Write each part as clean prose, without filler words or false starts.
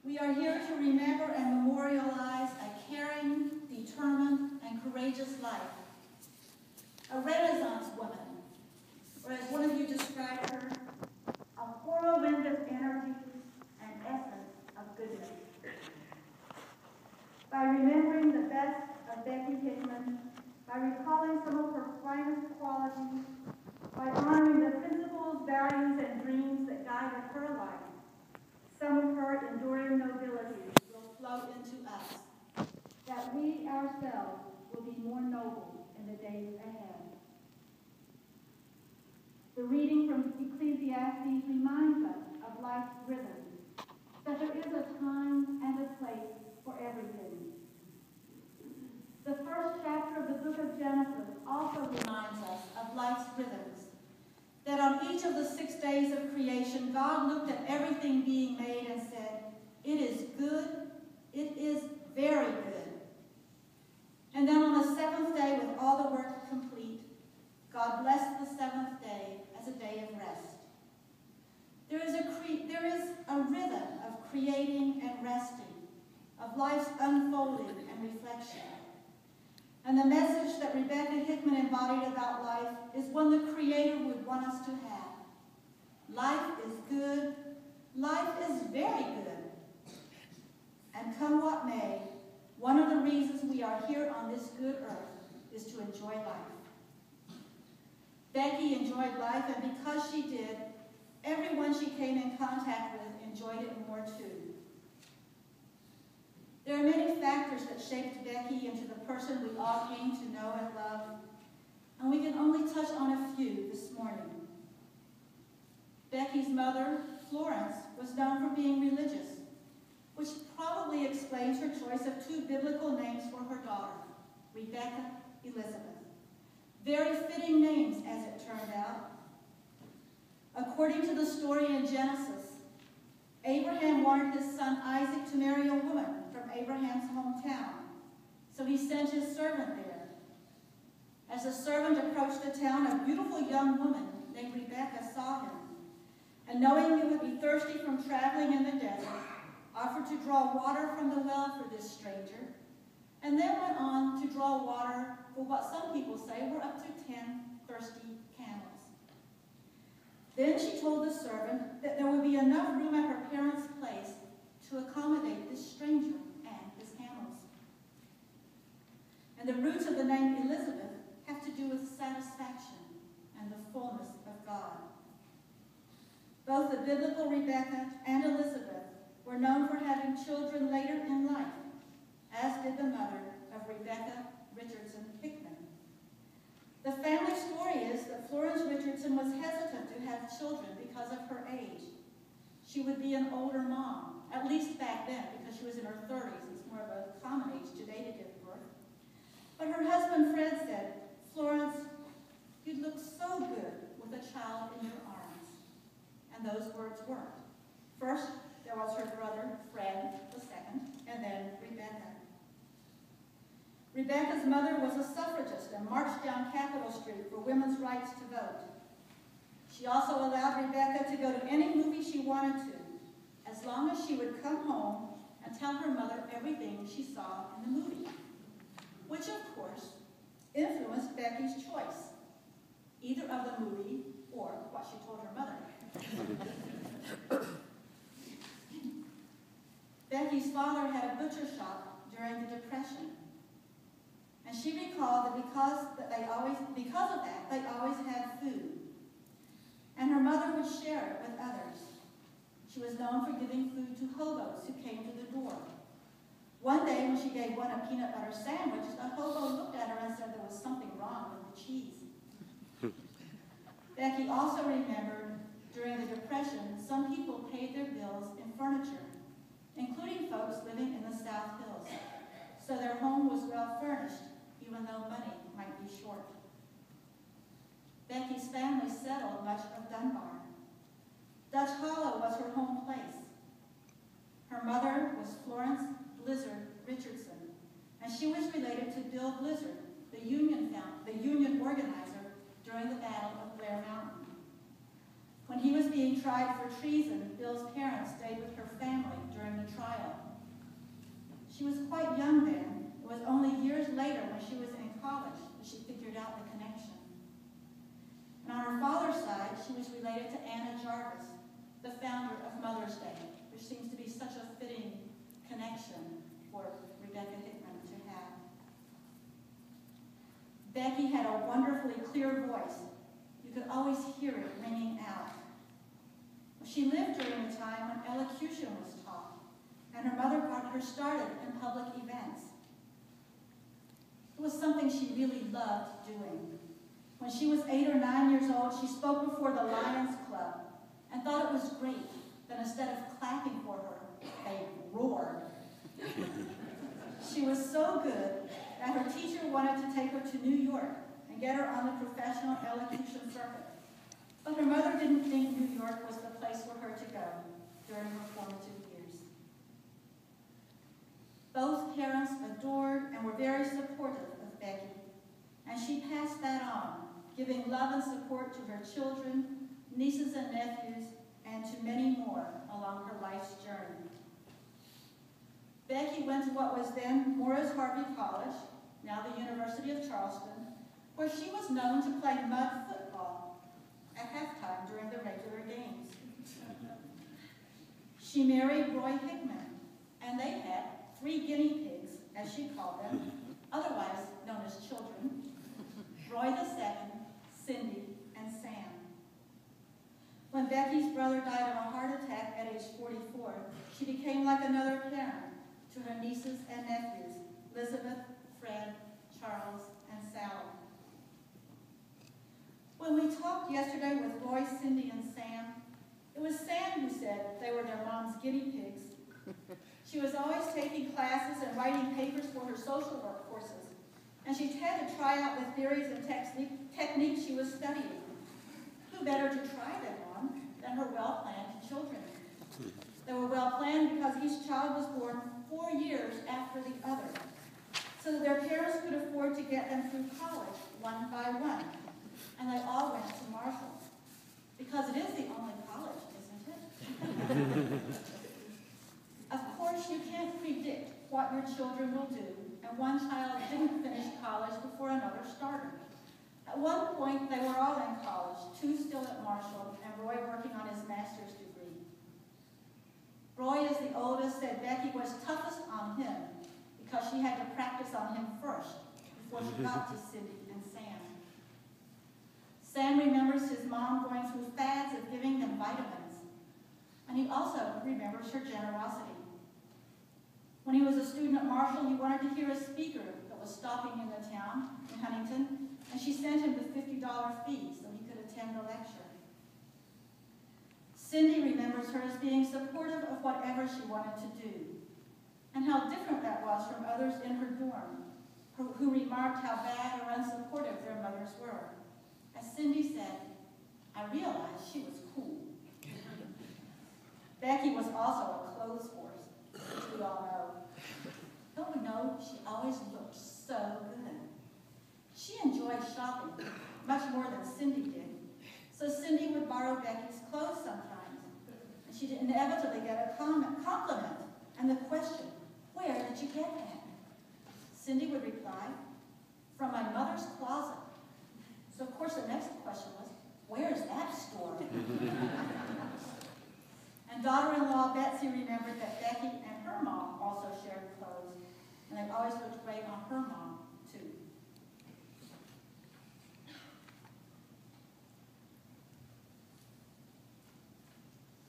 We are here to remember and memorialize a caring, determined, and courageous life. A Renaissance woman, or as one of you described her, a whirlwind of energy and essence of goodness. By remembering the best of Becky Hickman, by recalling some of her finest qualities, by honoring the principles, values, and dreams that guided her life, some of her enduring nobility will flow into us, that we ourselves will be more noble in the days ahead. The reading from Ecclesiastes reminds us of life's rhythm, that there is a time and a place for everything. The first chapter of the book of Genesis also reminds us of life's rhythms, that on each of the 6 days of creation, God looked at everything being made and said, "It is good, it is very good." And then on the 7th day, with all the work complete, God blessed the 7th day as a day of rest. There is a rhythm of creating and resting, of life's unfolding and reflection. And the message that Rebekah Hickman embodied about life is one the Creator would want us to have. Life is good. Life is very good. And come what may, one of the reasons we are here on this good earth is to enjoy life. Becky enjoyed life, and because she did, everyone she came in contact with enjoyed it more too. There are many factors that shaped Becky into the person we all came to know and love, and we can only touch on a few this morning. Becky's mother, Florence, was known for being religious, which probably explains her choice of 2 biblical names for her daughter, Rebekah, Elizabeth. Very fitting names, as it turned out. According to the story in Genesis, Abraham wanted his son Isaac to marry a woman from Abraham's hometown, so he sent his servant there. As the servant approached the town, a beautiful young woman named Rebekah saw him, and knowing he would be thirsty from traveling in the desert, offered to draw water from the well for this stranger, and then went on to draw water for what some people say were up to 10 thirsty camels. Then she told the servant that there would be enough room at her parents' place to accommodate this stranger and his camels. And the roots of the name Elizabeth have to do with satisfaction and the fullness of God. Both the biblical Rebekah and Elizabeth were known for having children later in life, as did the mother of Rebekah Richardson Hickman. The family story is that Florence Richardson was hesitant to have children because of her age. She would be an older mom, at least back then, because she was in her 30s. It's more of a common age today to give birth. But her husband, Fred, said, "Florence, you'd look so good with a child in your arms." And those words worked. First, there was her brother, Fred, the second, and then Rebekah. Rebekah's mother was a suffragist and marched down Capitol Street for women's rights to vote. She also allowed Rebekah to go to any movie she wanted to, as long as she would come home and tell her mother everything she saw in the movie, which, of course, influenced Becky's choice, either of the movie or what she told her mother. Becky's father had a butcher shop during the Depression. And she recalled that because of that, they always had food. And her mother would share it with others. She was known for giving food to hobos who came to the door. One day, when she gave one a peanut butter sandwich, the hobo looked at her and said there was something wrong with the cheese. Becky also remembered during the Depression, some people paid their bills in furniture, including folks living in the South Hills. So their home was well furnished, even though money might be short. Becky's family settled much of Dunbar. Dutch Hollow was her home place. Her mother was Florence Blizzard Richardson, and she was related to Bill Blizzard, the Union organizer during the Battle of Blair Mountain. When he was being tried for treason, Bill's parents stayed with her family during the trial. college as she figured out the connection. And on her father's side, she was related to Anna Jarvis, the founder of Mother's Day, which seems to be such a fitting connection for Rebekah Hickman to have. Becky had a wonderfully clear voice. You could always hear it ringing out. She lived during a time when elocution was taught, and her mother got her started in public events. It was something she really loved doing. When she was 8 or 9 years old, she spoke before the Lions Club and thought it was great that instead of clapping for her, they roared. She was so good that her teacher wanted to take her to New York and get her on the professional elocution circuit. But her mother didn't think New York was the place for her to go during her formative years. Both parents adored and were very supportive of Becky, and she passed that on, giving love and support to her children, nieces and nephews, and to many more along her life's journey. Becky went to what was then Morris Harvey College, now the University of Charleston, where she was known to play mud football at halftime during the regular games. She married Roy Hickman, and they had 3 guinea pigs, as she called them, otherwise known as children, Roy II, Cindy, and Sam. When Becky's brother died of a heart attack at age 44, she became like another parent to her nieces and nephews, Elizabeth, Fred, Charles, and Sally. When we talked yesterday with Roy, Cindy, and Sam, it was Sam who said they were their mom's guinea pigs. She was always taking classes and writing papers for her social work courses, and she had to try out the theories and techniques she was studying. Who better to try them on than her well-planned children? They were well-planned because each child was born 4 years after the other, so that their parents could afford to get them through college one by one. And they all went to Marshall, because it is the only college, isn't it? Of course, you can't predict what your children will do, and one child didn't finish college before another started. At one point, they were all in college, 2 still at Marshall, and Roy working on his master's degree. Roy, as the oldest, said Becky was toughest on him because she had to practice on him first before she got to Cindy and Sam. Sam remembers his mom going through fads of giving them vitamins, and he also remembers her generosity. When he was a student at Marshall, he wanted to hear a speaker that was stopping in the town in Huntington, and she sent him the $50 fee so he could attend the lecture. Cindy remembers her as being supportive of whatever she wanted to do, and how different that was from others in her dorm, who remarked how bad or unsupportive their mothers were. As Cindy said, I realized she was cool. Becky was also a clothes horse, which we all know. Don't we know she always looked so good? She enjoyed shopping much more than Cindy did. So Cindy would borrow Becky's clothes sometimes, and she'd inevitably get a compliment and the question, where did you get that? Cindy would reply, from my mother's closet. So of course the next question was, where is that store? And daughter-in-law Betsy remembered that Becky and her mom also shared clothes, and they always looked great on her mom, too.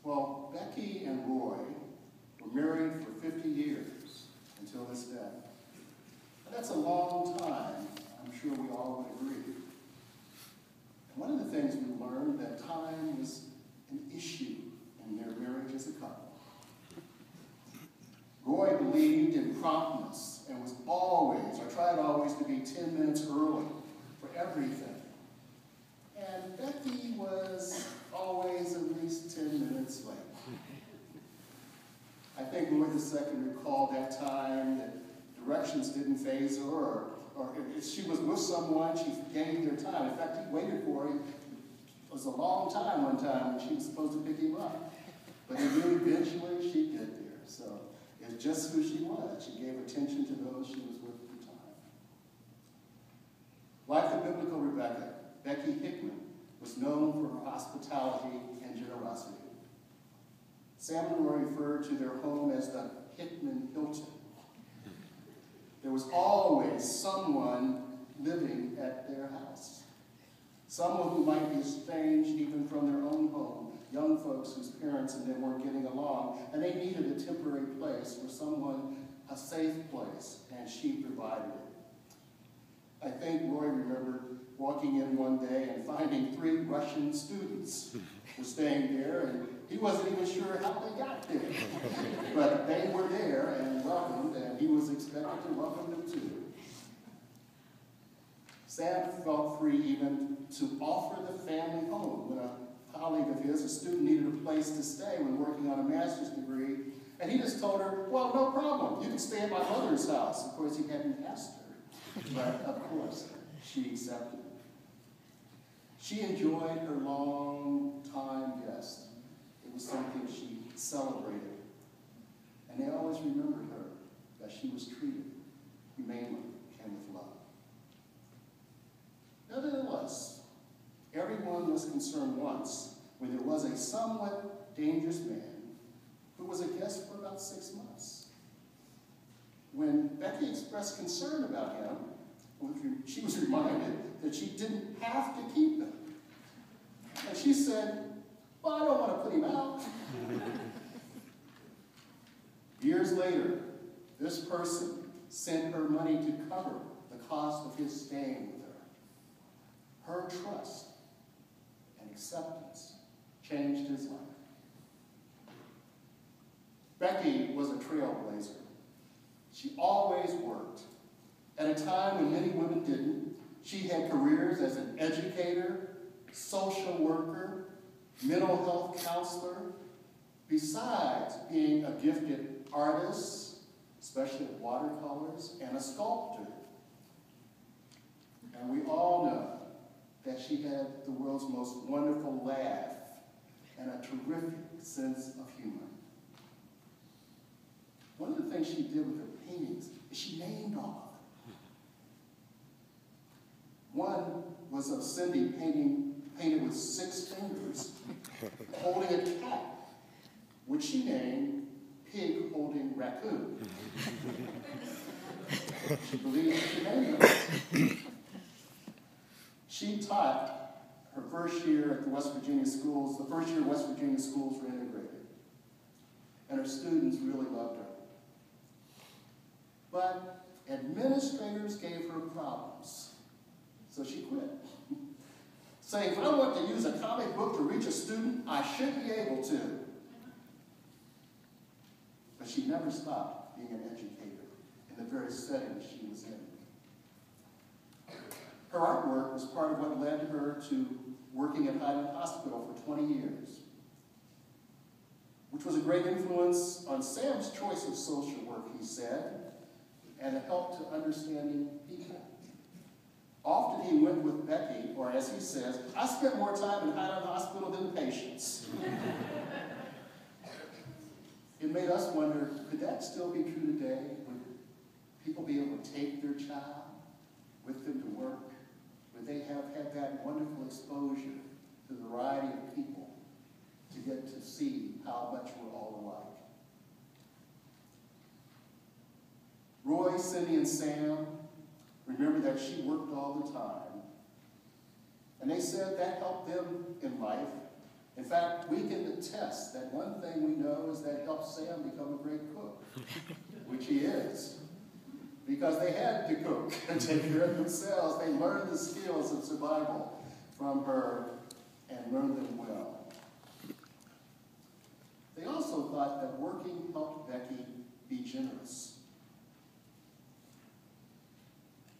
Well, Becky and Roy were married for 50 years until his death. And that's a long time, I'm sure we all would agree. And one of the things we learned that time was an issue in their marriage as a couple. Roy believed in promptness and was always, or tried always, to be 10 minutes early for everything. And Becky was always at least 10 minutes late. I think Roy II recalled that time that directions didn't faze her, or if she was with someone, she gained their time. In fact, he waited for her. It was a long time one time when she was supposed to pick him up. But he knew eventually she'd get there. So it's just who she was. She gave attention to those she was with at the time. Rebekah, Becky Hickman, was known for her hospitality and generosity. Sam and Roy referred to their home as the Hickman Hilton. There was always someone living at their house. Someone who might be estranged even from their own home, young folks whose parents and them weren't getting along, and they needed a temporary place for someone, a safe place, and she provided it. I think Roy remembered walking in one day and finding 3 Russian students were staying there, and he wasn't even sure how they got there. But they were there and welcomed, and he was expected to welcome them too. Sam felt free even to offer the family home when a colleague of his, a student, needed a place to stay when working on a master's degree, and he just told her, well, no problem, you can stay at my mother's house. Of course, he hadn't asked her, but of course, she accepted. She enjoyed her long-time guest. It was something she celebrated. And they always remembered her, that she was treated humanely and with love. Nevertheless, everyone was concerned once when there was a somewhat dangerous man who was a guest for about 6 months. When Becky expressed concern about him, she was reminded that she didn't have to keep him. And she said, well, I don't want to put him out. Years later, this person sent her money to cover the cost of his staying with her. Her trust and acceptance changed his life. Becky was a trailblazer. She always worked. At a time when many women didn't, she had careers as an educator, social worker, mental health counselor, besides being a gifted artist, especially at watercolors, and a sculptor. And we all know that she had the world's most wonderful laugh and a terrific sense of humor. One of the things she did with her paintings is she named all of them. One was of Cindy painted with 6 fingers, holding a cat, which she named Pig Holding Raccoon. She believed she named them. She taught her first year at the West Virginia schools, the first year West Virginia schools were integrated. And her students really loved her. But administrators gave her problems, so she quit. Saying, if I want to use a comic book to reach a student, I should be able to. But she never stopped being an educator in the very setting she was in. Her artwork was part of what led her to working at Highland Hospital for 20 years, which was a great influence on Sam's choice of social work, he said, and a help to understanding people. Often he went with Becky, or as he says, I spent more time in Highland Hospital than the patients. It made us wonder, could that still be true today? Would people be able to take their child with them to work? Would they have had that wonderful exposure to the variety of people to get to see how much we're all alike? Roy, Cindy, and Sam remember that she worked all the time. And they said that helped them in life. In fact, we can attest that one thing we know is that helped Sam become a great cook, which he is. Because they had to cook and take care of themselves. They learned the skills of survival from her and learned them well. They also thought that working helped Becky be generous.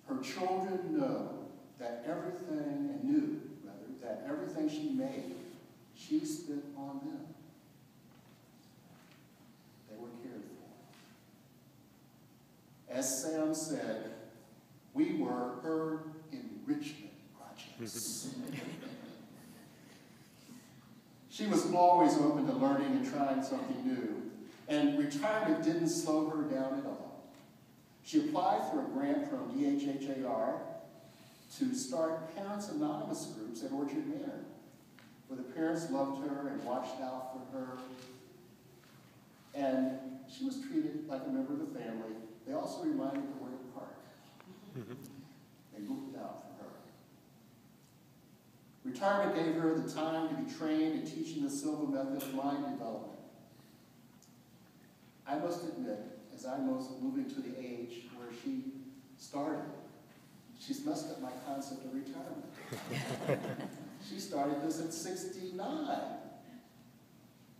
Her children know that everything, and knew, rather, that everything she made, she spent on them. They were cared for. As Sam said, we were her enrichment projects. She was always open to learning and trying something new, and retirement didn't slow her down at all. She applied for a grant from DHHAR to start Parents Anonymous groups at Orchard Manor, where the parents loved her and watched out for her. And she was treated like a member of the family. They also reminded her where to park. They looked out for her. Retirement gave her the time to be trained in teaching the Silva method of mind development. I must admit, as I'm moving to the age where she started, she's messed up my concept of retirement. She started this at 69.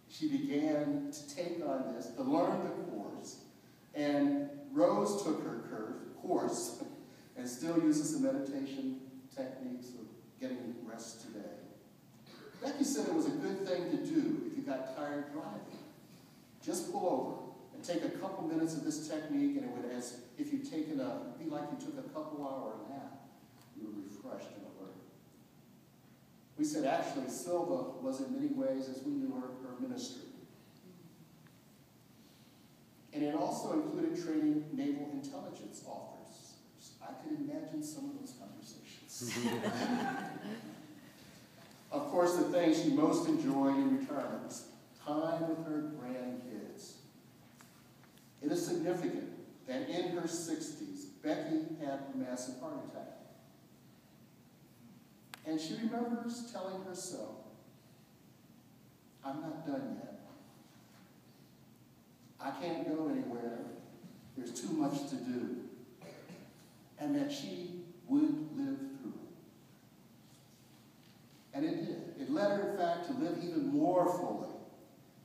She began to take on this, to learn the course, and Rose took her course and still uses the meditation techniques of getting rest today. Becky said it was a good thing to do if you got tired driving. Just pull over and take a couple minutes of this technique, and it would, as if you'd taken it'd be like you took a couple-hour nap. You were refreshed and alert. We said actually Silva was in many ways, as we knew her ministry. And it also included training naval intelligence officers. I could imagine some of those conversations. Of course, the thing she most enjoyed in retirement was time with her grandkids. It is significant that in her 60s, Becky had a massive heart attack. And she remembers telling herself, I'm not done yet. I can't go anywhere. There's too much to do. And that she would live through it. And it did. It led her, in fact, to live even more fully.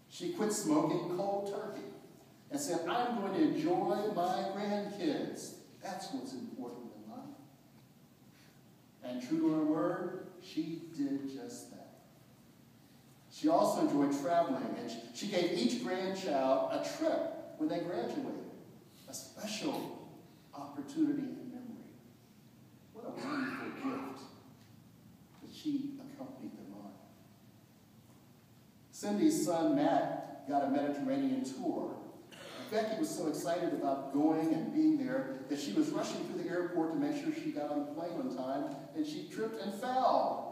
She quit smoking cold turkey and said, I'm going to enjoy my grandkids. That's what's important in life. And true to her word, she did just that. She also enjoyed traveling, and she gave each grandchild a trip when they graduated, a special opportunity and memory. What a wonderful gift that she accompanied them on. Cindy's son, Matt, got a Mediterranean tour. Becky was so excited about going and being there that she was rushing through the airport to make sure she got on the plane on time, and she tripped and fell.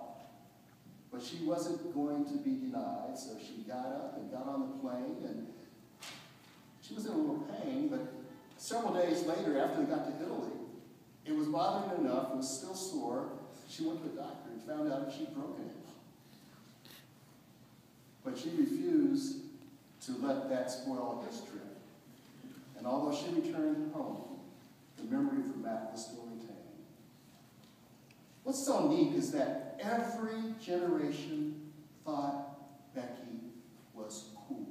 But she wasn't going to be denied, so she got up and got on the plane, and she was in a little pain, but several days later, after they got to Italy, it was bothering her enough, it was still sore. She went to the doctor and found out that she'd broken it. But she refused to let that spoil his trip. And although she returned home, the memory of Matt was still retained. What's so neat is that every generation thought Becky was cool.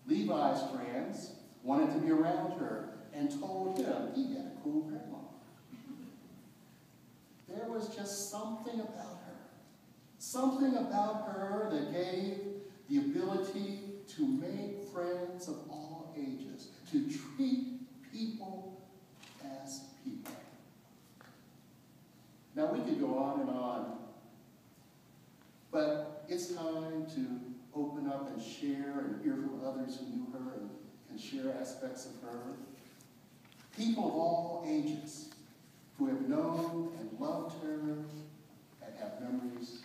Levi's friends wanted to be around her and told him he had a cool grandma. There was just something about her that gave the ability to make friends of all ages, to treat people as people. Now, we could go on, but it's time to open up and share and hear from others who knew her and can share aspects of her. People of all ages who have known and loved her and have memories